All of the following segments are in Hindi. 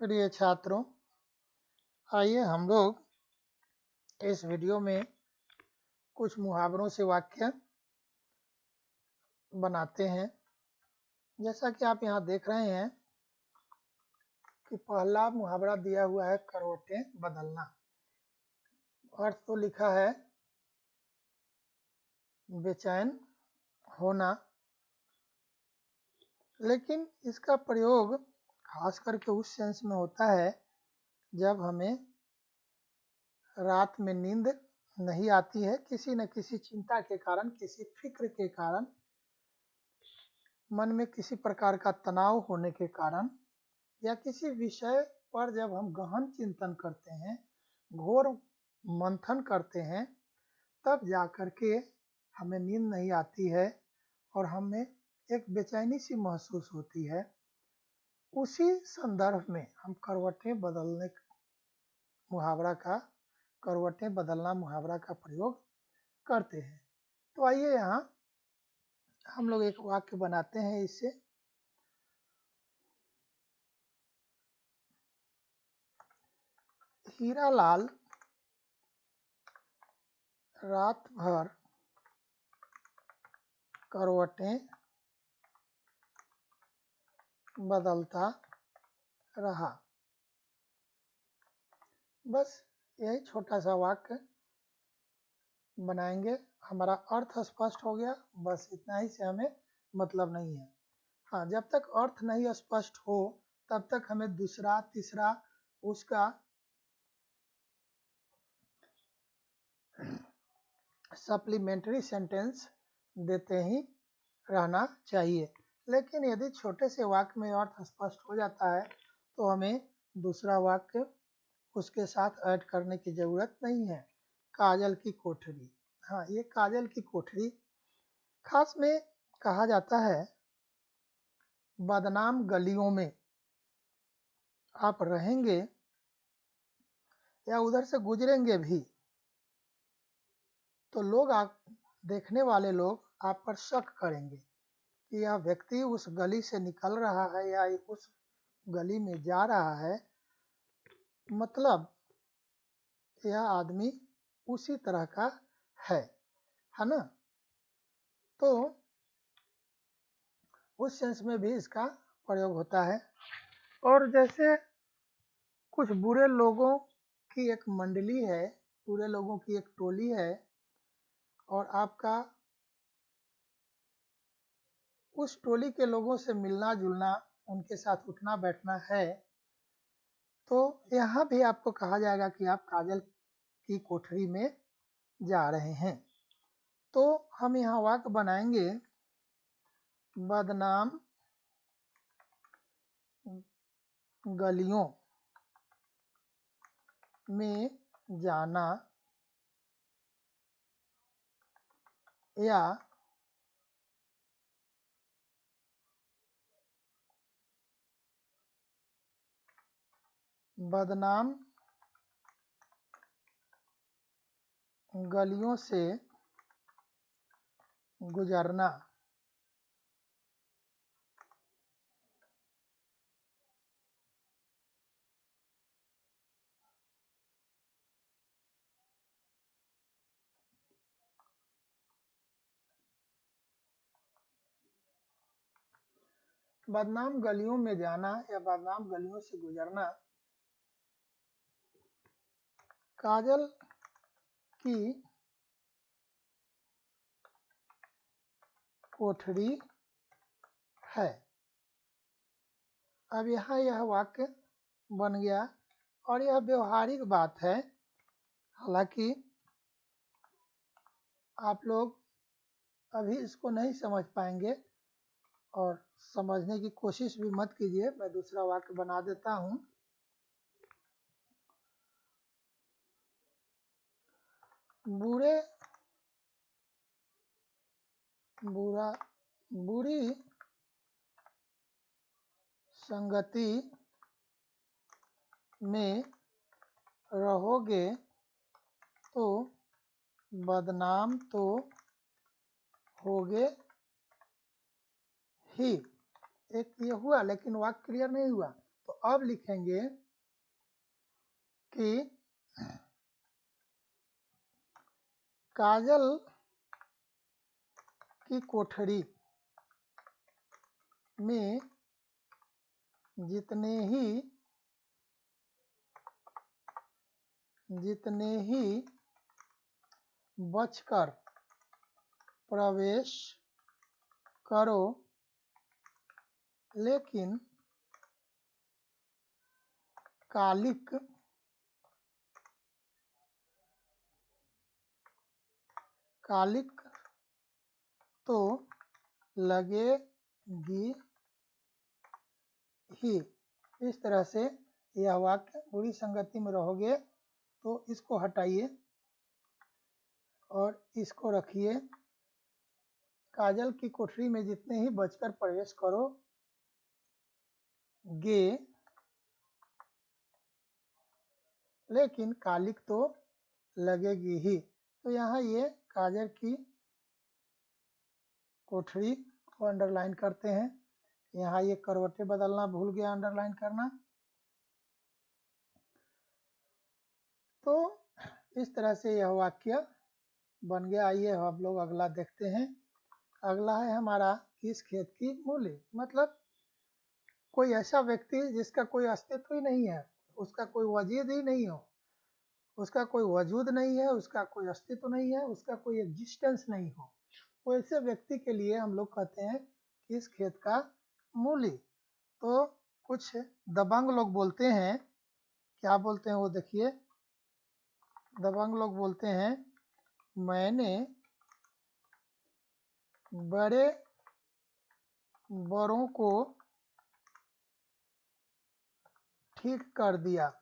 प्रिय छात्रों, आइए हम लोग इस वीडियो में कुछ मुहावरों से वाक्य बनाते हैं। जैसा कि आप यहाँ देख रहे हैं कि पहला मुहावरा दिया हुआ है करवटें बदलना। अर्थ तो लिखा है बेचैन होना, लेकिन इसका प्रयोग खास करके उस सेंस में होता है जब हमें रात में नींद नहीं आती है, किसी न किसी चिंता के कारण, किसी फिक्र के कारण, मन में किसी प्रकार का तनाव होने के कारण, या किसी विषय पर जब हम गहन चिंतन करते हैं, घोर मंथन करते हैं, तब जाकर के हमें नींद नहीं आती है और हमें एक बेचैनी सी महसूस होती है। उसी संदर्भ में हम करवटें बदलने करवटें बदलना मुहावरा का प्रयोग करते हैं। तो आइए यहाँ हम लोग एक वाक्य बनाते हैं इससे। हीरालाल रात भर करवटें बदलता रहा। बस यही छोटा सा वाक्य बनाएंगे, हमारा अर्थ स्पष्ट हो गया। बस इतना ही से हमें मतलब नहीं है। हाँ, जब तक अर्थ नहीं स्पष्ट हो तब तक हमें दूसरा तीसरा उसका सप्लीमेंट्री सेंटेंस देते ही रहना चाहिए। लेकिन यदि छोटे से वाक्य में अर्थ स्पष्ट हो जाता है तो हमें दूसरा वाक्य उसके साथ ऐड करने की जरूरत नहीं है। काजल की कोठरी, हाँ, ये काजल की कोठरी खास में कहा जाता है बदनाम गलियों में आप रहेंगे या उधर से गुजरेंगे भी तो देखने वाले लोग आप पर शक करेंगे कि यह व्यक्ति उस गली से निकल रहा है या उस गली में जा रहा है, मतलब यह आदमी उसी तरह का है ना। तो उस सेंस में भी इसका प्रयोग होता है। और जैसे कुछ बुरे लोगों की एक मंडली है, बुरे लोगों की एक टोली है और आपका उस टोली के लोगों से मिलना जुलना, उनके साथ उठना बैठना है, तो यहाँ भी आपको कहा जाएगा कि आप काजल की कोठरी में जा रहे हैं। तो हम यहाँ वाक्य बनाएंगे बदनाम गलियों में जाना या बदनाम गलियों से गुजरना। बदनाम गलियों में जाना या बदनाम गलियों से गुजरना काजल की कोठरी है। अब यहाँ यह वाक्य बन गया और यह व्यवहारिक बात है। हालांकि आप लोग अभी इसको नहीं समझ पाएंगे और समझने की कोशिश भी मत कीजिए। मैं दूसरा वाक्य बना देता हूँ। बुरी संगति में रहोगे तो बदनाम तो होगे ही। एक ये हुआ, लेकिन वाक्य क्लियर नहीं हुआ। तो तो अब लिखेंगे कि काजल की कोठरी में जितने ही बचकर प्रवेश करो, लेकिन कालिक तो लगेगी ही। इस तरह से यह वाक्य बुरी संगति में रहोगे तो इसको हटाइए और इसको रखिए। काजल की कोठरी में जितने ही बचकर प्रवेश करो गे, लेकिन कालिक तो लगेगी ही। तो यहाँ ये काजल की कोठरी को अंडरलाइन करते हैं। यहाँ ये करवटें बदलना भूल गया अंडरलाइन करना। तो इस तरह से यह वाक्य बन गया। आइए हम लोग अगला देखते हैं। अगला है हमारा किस खेत की मूली। मतलब कोई ऐसा व्यक्ति जिसका कोई अस्तित्व ही नहीं है, उसका कोई वजूद ही नहीं हो, उसका कोई वजूद नहीं है, उसका कोई अस्तित्व नहीं है, उसका कोई एग्जिस्टेंस नहीं हो, वैसे व्यक्ति के लिए हम लोग कहते हैं किस खेत का मूली। तो कुछ दबंग लोग बोलते हैं, क्या बोलते हैं वो देखिए। दबंग लोग बोलते हैं, मैंने बड़े बड़ों को ठीक कर दिया,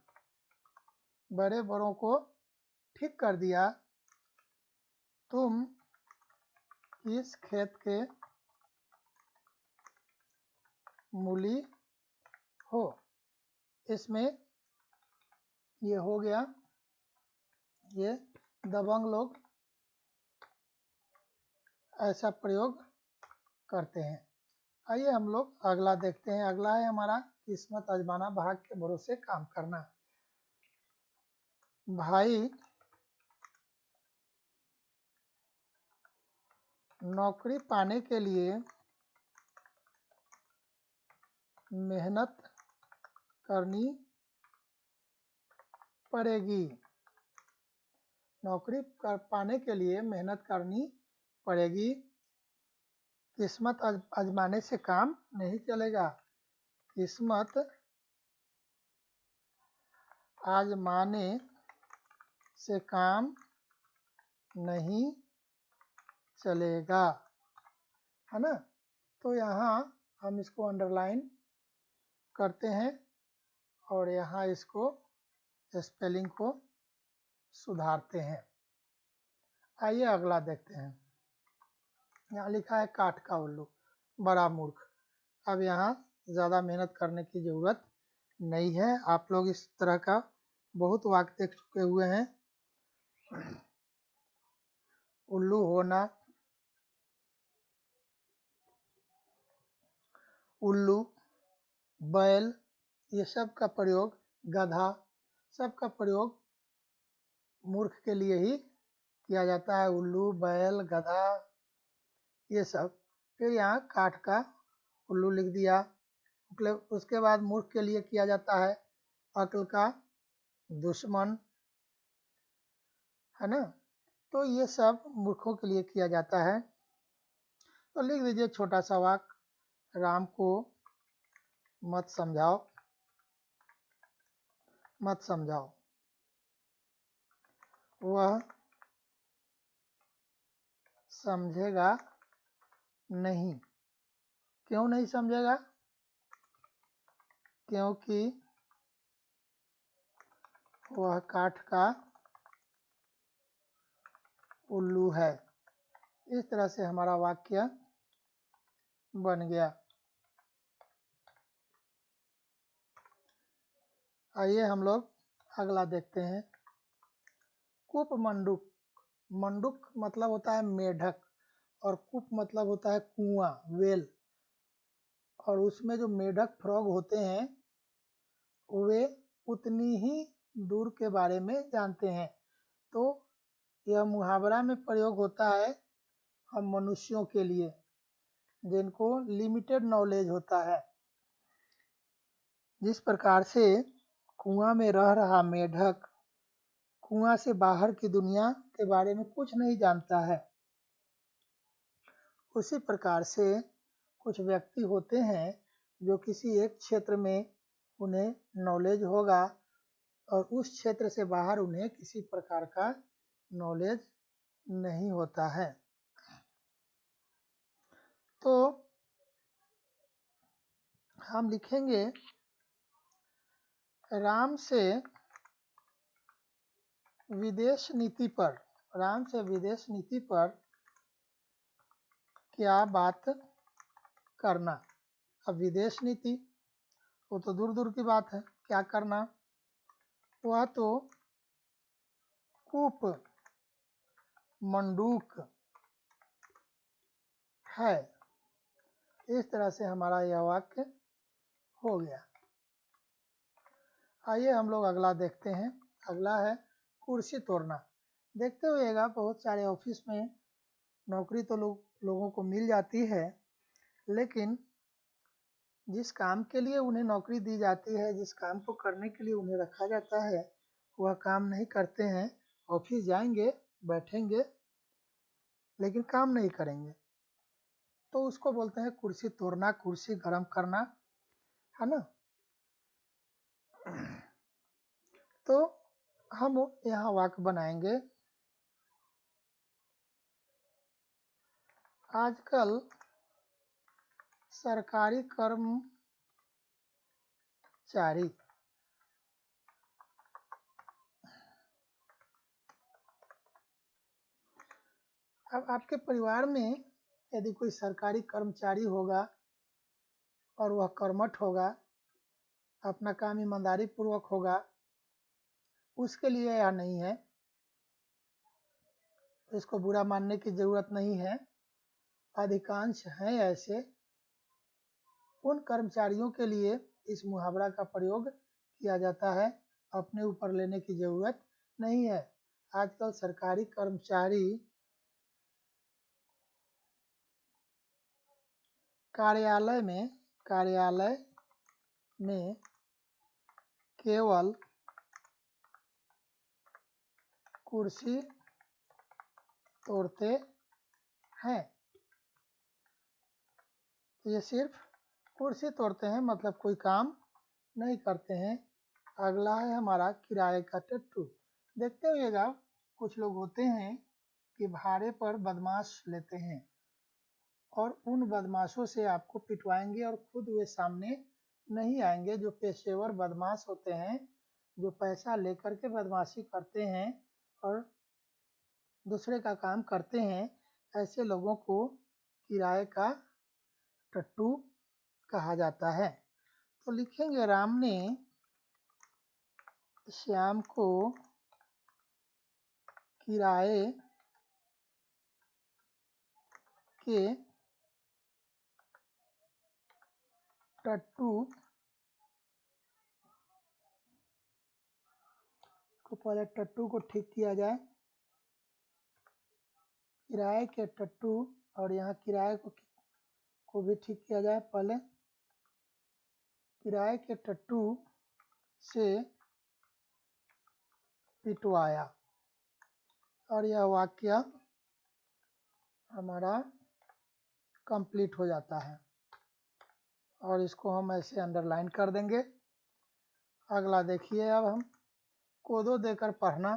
बड़े बड़ों को ठीक कर दिया, तुम किस खेत के मूली हो। इसमें ये हो गया, ये दबंग लोग ऐसा प्रयोग करते हैं। आइए हम लोग अगला देखते हैं। अगला है हमारा किस्मत आजमाना, भाग्य के भरोसे काम करना। भाई नौकरी पाने के लिए मेहनत करनी पड़ेगी, नौकरी पाने के लिए मेहनत करनी पड़ेगी, किस्मत आजमाने से काम नहीं चलेगा, किस्मत आजमाने से काम नहीं चलेगा, है ना। तो यहाँ हम इसको अंडरलाइन करते हैं और यहाँ इसको स्पेलिंग को सुधारते हैं। आइए अगला देखते हैं। यहाँ लिखा है काठ का उल्लू बड़ा मूर्ख। अब यहाँ ज़्यादा मेहनत करने की ज़रूरत नहीं है। आप लोग इस तरह का बहुत वाक्य देख चुके हुए हैं। उल्लू होना, उल्लू, बैल, ये सब का प्रयोग, गधा, सब का प्रयोग मूर्ख के लिए ही किया जाता है। उल्लू, बैल, गधा, ये सब। फिर यहाँ काठ का उल्लू लिख दिया। उसके बाद मूर्ख के लिए किया जाता है अक्ल का दुश्मन, है ना। तो ये सब मूर्खों के लिए किया जाता है। तो लिख दीजिए छोटा सा वाक्य, राम को मत समझाओ, मत समझाओ, वह समझेगा नहीं। क्यों नहीं समझेगा? क्योंकि वह काठ का उल्लू है। इस तरह से हमारा वाक्य बन गया। आइए हम लोग अगला देखते हैं। कूप मंडूक। मंडूक मतलब होता है मेढक और कूप मतलब होता है कुआं, वेल। और उसमें जो मेढक फ्रॉग होते हैं वे उतनी ही दूर के बारे में जानते हैं। तो यह मुहावरा में प्रयोग होता है हम मनुष्यों के लिए जिनको लिमिटेड नॉलेज होता है। जिस प्रकार से कुआं में रह रहा मेढक कुआं से बाहर की दुनिया के बारे में कुछ नहीं जानता है, उसी प्रकार से कुछ व्यक्ति होते हैं जो किसी एक क्षेत्र में उन्हें नॉलेज होगा और उस क्षेत्र से बाहर उन्हें किसी प्रकार का नॉलेज नहीं होता है। तो हम लिखेंगे राम से विदेश नीति पर क्या बात करना। अब विदेश नीति वो तो दूर दूर की बात है, क्या करना, वह तो कूप मंडूक है। इस तरह से हमारा यह वाक्य हो गया। आइए हम लोग अगला देखते हैं। अगला है कुर्सी तोड़ना। देखते हुएगा बहुत सारे ऑफिस में नौकरी तो लोगों को मिल जाती है, लेकिन जिस काम के लिए उन्हें नौकरी दी जाती है, जिस काम को करने के लिए उन्हें रखा जाता है, वह काम नहीं करते हैं। ऑफिस जाएंगे, बैठेंगे, लेकिन काम नहीं करेंगे, तो उसको बोलते हैं कुर्सी तोड़ना, कुर्सी गर्म करना, है ना। तो हम यहाँ वाक्य बनाएंगे, आजकल सरकारी कर्मचारी अब आपके परिवार में यदि कोई सरकारी कर्मचारी होगा और वह कर्मठ होगा, अपना काम ईमानदारी पूर्वक होगा, उसके लिए यह नहीं है, इसको बुरा मानने की जरूरत नहीं है। अधिकांश हैं ऐसे, उन कर्मचारियों के लिए इस मुहावरा का प्रयोग किया जाता है। अपने ऊपर लेने की जरूरत नहीं है। आजकल सरकारी कर्मचारी कार्यालय में केवल कुर्सी तोड़ते हैं। ये सिर्फ कुर्सी तोड़ते हैं, मतलब कोई काम नहीं करते हैं। अगला है हमारा किराए का टट्टू। देखते हुएगा कुछ लोग होते हैं कि भाड़े पर बदमाश लेते हैं और उन बदमाशों से आपको पिटवाएंगे और खुद वे सामने नहीं आएंगे। जो पेशेवर बदमाश होते हैं, जो पैसा लेकर के बदमाशी करते हैं और दूसरे का काम करते हैं, ऐसे लोगों को किराए का टट्टू कहा जाता है। तो लिखेंगे राम ने श्याम को किराए के टट्टू को, पहले टट्टू को ठीक किया जाए, किराए के टट्टू, और यहाँ किराए को भी ठीक किया जाए। पहले किराए के टट्टू से पिटवाया, और यह वाक्य हमारा कंप्लीट हो जाता है और इसको हम ऐसे अंडरलाइन कर देंगे। अगला देखिए, अब हम कोदो देकर पढ़ना,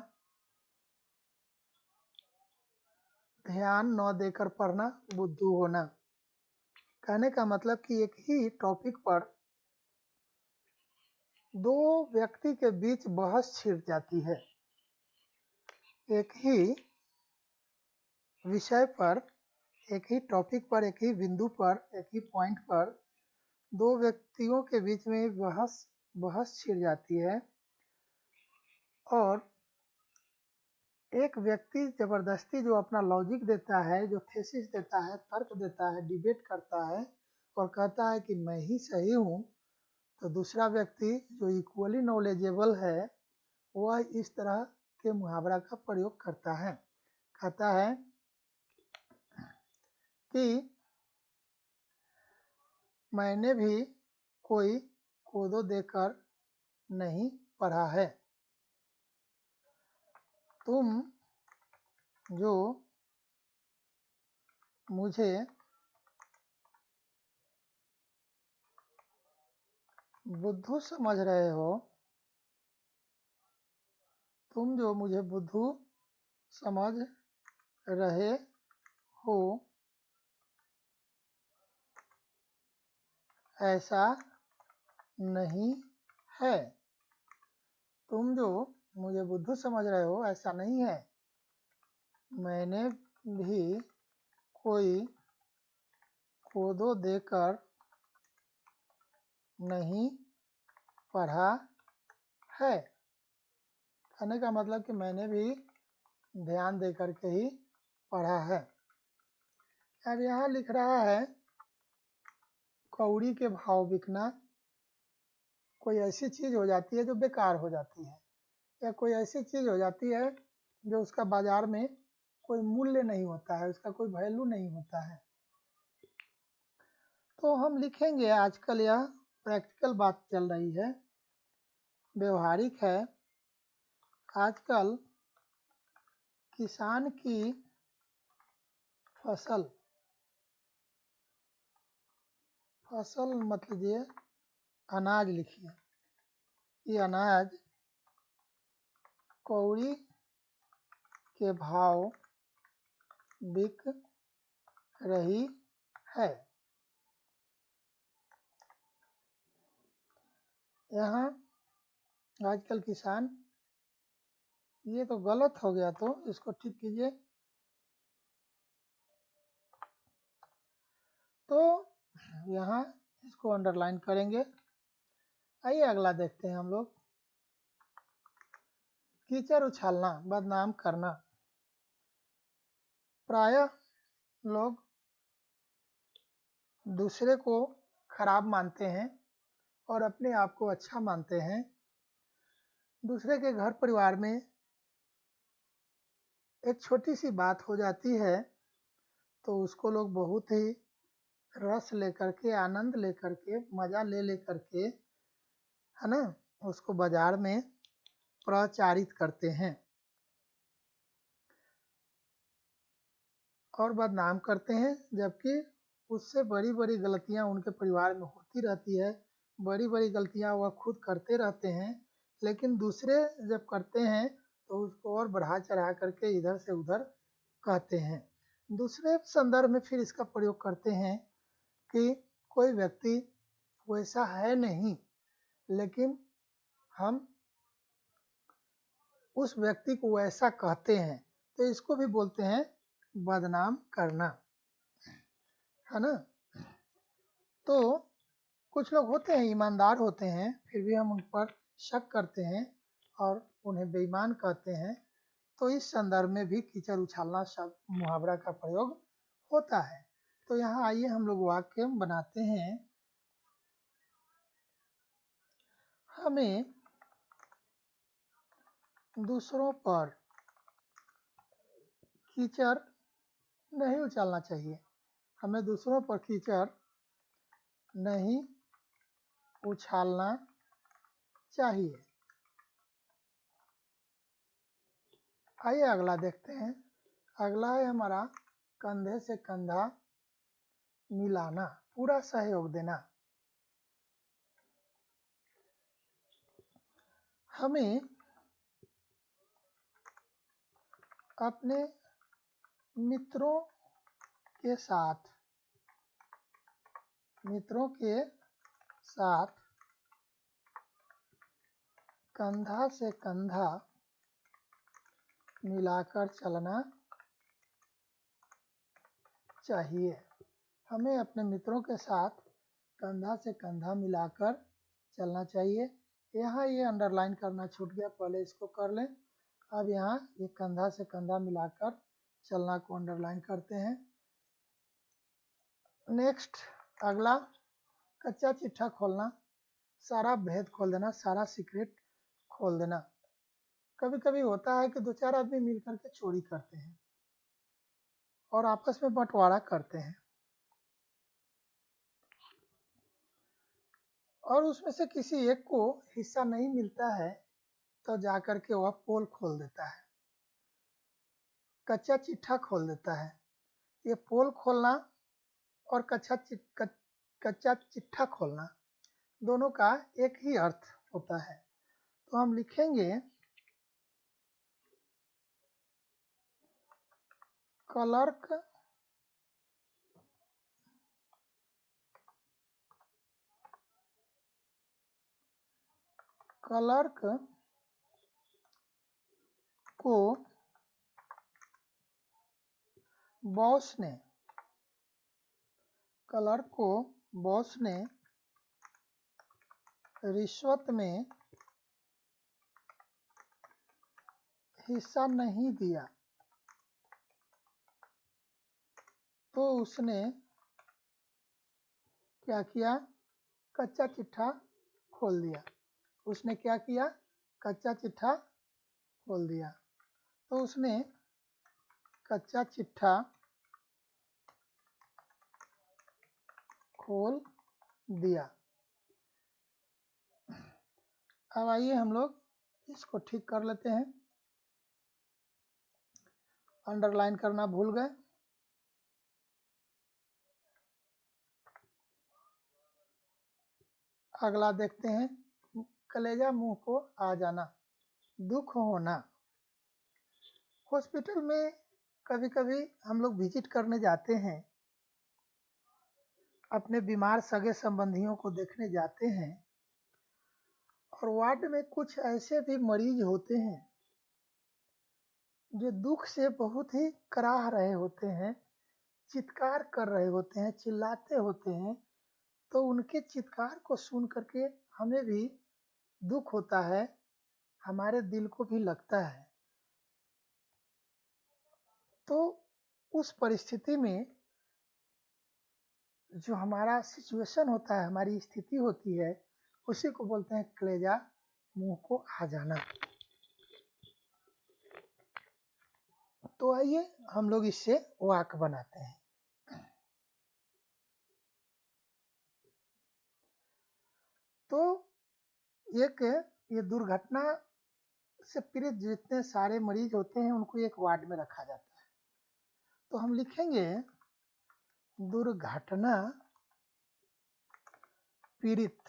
ध्यान न देकर पढ़ना, बुद्धू होना। कहने का मतलब कि एक ही टॉपिक पर दो व्यक्ति के बीच बहस छिड़ जाती है। एक ही विषय पर, एक ही टॉपिक पर, एक ही बिंदु पर, एक ही पॉइंट पर दो व्यक्तियों के बीच में बहस छिड़ जाती है और एक व्यक्ति जबरदस्ती जो अपना लॉजिक देता है, जो थेसिस देता है, तर्क देता है, डिबेट करता है और कहता है कि मैं ही सही हूँ, तो दूसरा व्यक्ति जो इक्वली नॉलेजेबल है वह इस तरह के मुहावरा का प्रयोग करता है। कहता है कि मैंने भी कोई कोदो देकर नहीं पढ़ा है, तुम जो मुझे बुद्धू समझ रहे हो, तुम जो मुझे बुद्धू समझ रहे हो ऐसा नहीं है। तुम जो मुझे बुद्धू समझ रहे हो ऐसा नहीं है। मैंने भी कोई कोदो देकर नहीं पढ़ा है। कहने का मतलब कि मैंने भी ध्यान दे करके ही पढ़ा है। अब यहाँ लिख रहा है कौड़ी के भाव बिकना। कोई ऐसी चीज हो जाती है जो बेकार हो जाती है, या कोई ऐसी चीज हो जाती है जो उसका बाजार में कोई मूल्य नहीं होता है, उसका कोई वैल्यू नहीं होता है। तो हम लिखेंगे, आजकल यह प्रैक्टिकल बात चल रही है, व्यवहारिक है। आजकल किसान की फसल मत लीजिए, अनाज लिखिए। ये अनाज कौड़ी के भाव बिक रही है। यहाँ आजकल किसान, ये तो गलत हो गया, तो इसको ठीक कीजिए। तो यहाँ इसको अंडरलाइन करेंगे। आइए अगला देखते हैं हम लोग। कीचड़ उछालना, बदनाम करना। प्रायः लोग दूसरे को खराब मानते हैं और अपने आप को अच्छा मानते हैं। दूसरे के घर परिवार में एक छोटी सी बात हो जाती है तो उसको लोग बहुत ही रस लेकर के, आनंद लेकर के, मजा ले लेकर के, है ना, उसको बाजार में प्रचारित करते हैं और बदनाम करते हैं। जबकि उससे बड़ी बड़ी गलतियां उनके परिवार में होती रहती है, बड़ी बड़ी गलतियां वह खुद करते रहते हैं, लेकिन दूसरे जब करते हैं तो उसको और बढ़ा चढ़ा करके इधर से उधर कहते हैं। दूसरे संदर्भ में फिर इसका प्रयोग करते हैं कि कोई व्यक्ति वैसा है नहीं, लेकिन हम उस व्यक्ति को वैसा कहते हैं, तो इसको भी बोलते हैं बदनाम करना, है ना। तो कुछ लोग होते हैं, ईमानदार होते हैं, फिर भी हम उन पर शक करते हैं और उन्हें बेईमान कहते हैं। तो इस संदर्भ में भी कीचड़ उछालना शब्द, मुहावरा का प्रयोग होता है। तो यहाँ आइए हम लोग वाक्य बनाते हैं। हमें दूसरों पर कीचड़ नहीं उछालना चाहिए। हमें दूसरों पर कीचड़ नहीं उछालना चाहिए। आइए अगला देखते हैं। अगला है हमारा कंधे से कंधा मिलाना, पूरा सहयोग देना। हमें अपने मित्रों के साथ कंधा से कंधा मिलाकर चलना चाहिए। हमें अपने मित्रों के साथ कंधा से कंधा मिलाकर चलना चाहिए। यहाँ ये अंडरलाइन करना छूट गया, पहले इसको कर लें। अब यहाँ ये कंधा से कंधा मिलाकर चलना को अंडरलाइन करते हैं। नेक्स्ट, अगला, कच्चा चिट्ठा खोलना, सारा भेद खोल देना, सारा सीक्रेट खोल देना। कभी कभी होता है कि दो चार आदमी मिलकर के चोरी करते हैं और आपस में बंटवारा करते हैं, और उसमें से किसी एक को हिस्सा नहीं मिलता है तो जाकर के वह पोल खोल देता है, कच्चा चिट्ठा खोल देता है। ये पोल खोलना और कच्चा चिट्ठा खोलना दोनों का एक ही अर्थ होता है। तो हम लिखेंगे क्लर्क को बॉस ने रिश्वत में हिस्सा नहीं दिया तो उसने क्या किया, कच्चा चिट्ठा खोल दिया। उसने क्या किया, कच्चा चिट्ठा खोल दिया। तो उसने कच्चा चिट्ठा खोल दिया। अब आइए हम लोग इसको ठीक कर लेते हैं। अंडरलाइन करना भूल गए। अगला देखते हैं, कलेजा मुंह को आ जाना, दुख होना। हॉस्पिटल में कभी कभी हम लोग विजिट करने जाते हैं, अपने बीमार सगे संबंधियों को देखने जाते हैं, और वार्ड में कुछ ऐसे भी मरीज होते हैं जो दुख से बहुत ही कराह रहे होते हैं, चित्कार कर रहे होते हैं, चिल्लाते होते हैं। तो उनके चित्कार को सुन करके हमें भी दुख होता है, हमारे दिल को भी लगता है। तो उस परिस्थिति में जो हमारा सिचुएशन होता है, हमारी स्थिति होती है, उसी को बोलते हैं कलेजा मुंह को आ जाना। तो आइए हम लोग इससे वाक्य बनाते हैं। तो एक ये दुर्घटना से पीड़ित जितने सारे मरीज होते हैं उनको एक वार्ड में रखा जाता है। तो हम लिखेंगे दुर्घटना पीड़ित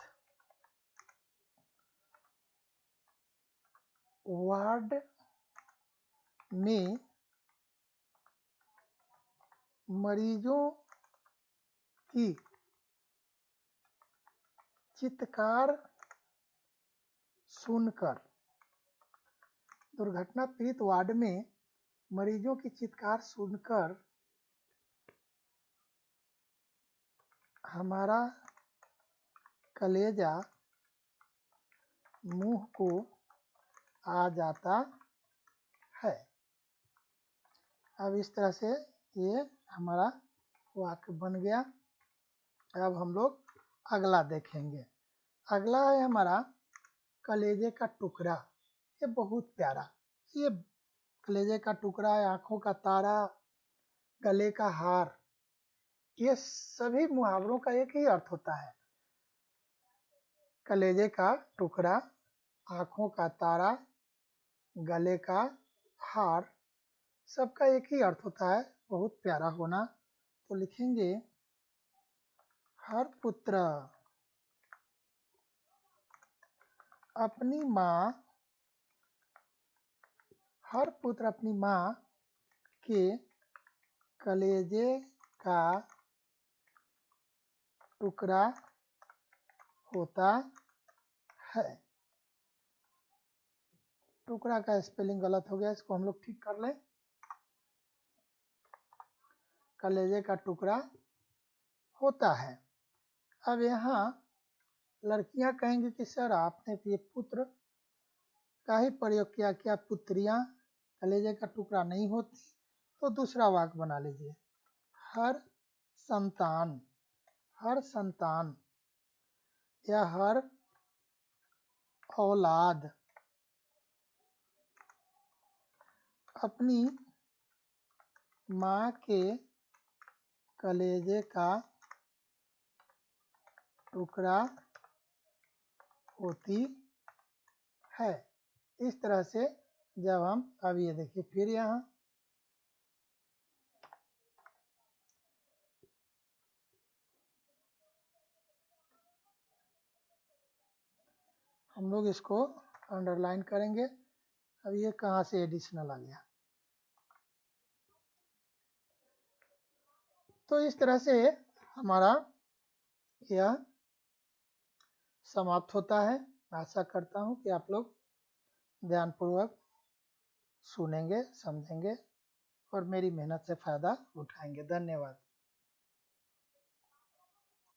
वार्ड में मरीजों की चित्कार सुनकर, दुर्घटना पीड़ित वार्ड में मरीजों की चित्कार सुनकर हमारा कलेजा मुंह को आ जाता है। अब इस तरह से ये हमारा वाक्य बन गया। अब हम लोग अगला देखेंगे। अगला है हमारा कलेजे का टुकड़ा। ये बहुत प्यारा, ये कलेजे का टुकड़ा, आंखों का तारा, गले का हार, ये सभी मुहावरों का एक ही अर्थ होता है। कलेजे का टुकड़ा, आंखों का तारा, गले का हार, सबका एक ही अर्थ होता है, बहुत प्यारा होना। तो लिखेंगे हर पुत्र अपनी माँ के कलेजे का टुकड़ा होता है। टुकड़ा का स्पेलिंग गलत हो गया, इसको हम लोग ठीक कर लें। कलेजे का टुकड़ा होता है। अब यहाँ लड़कियां कहेंगे कि सर आपने ये पुत्र का ही प्रयोग किया, क्या पुत्रियां कलेजे का टुकड़ा नहीं होती? तो दूसरा वाक्य बना लीजिए, हर संतान या हर औलाद अपनी माँ के कलेजे का टुकड़ा होती है। इस तरह से जब हम, अब ये देखिए फिर यहाँ हम लोग इसको अंडरलाइन करेंगे। अब ये कहाँ से एडिशनल आ गया। तो इस तरह से हमारा यह समाप्त होता है। आशा करता हूँ कि आप लोग ध्यानपूर्वक सुनेंगे, समझेंगे और मेरी मेहनत से फ़ायदा उठाएंगे। धन्यवाद।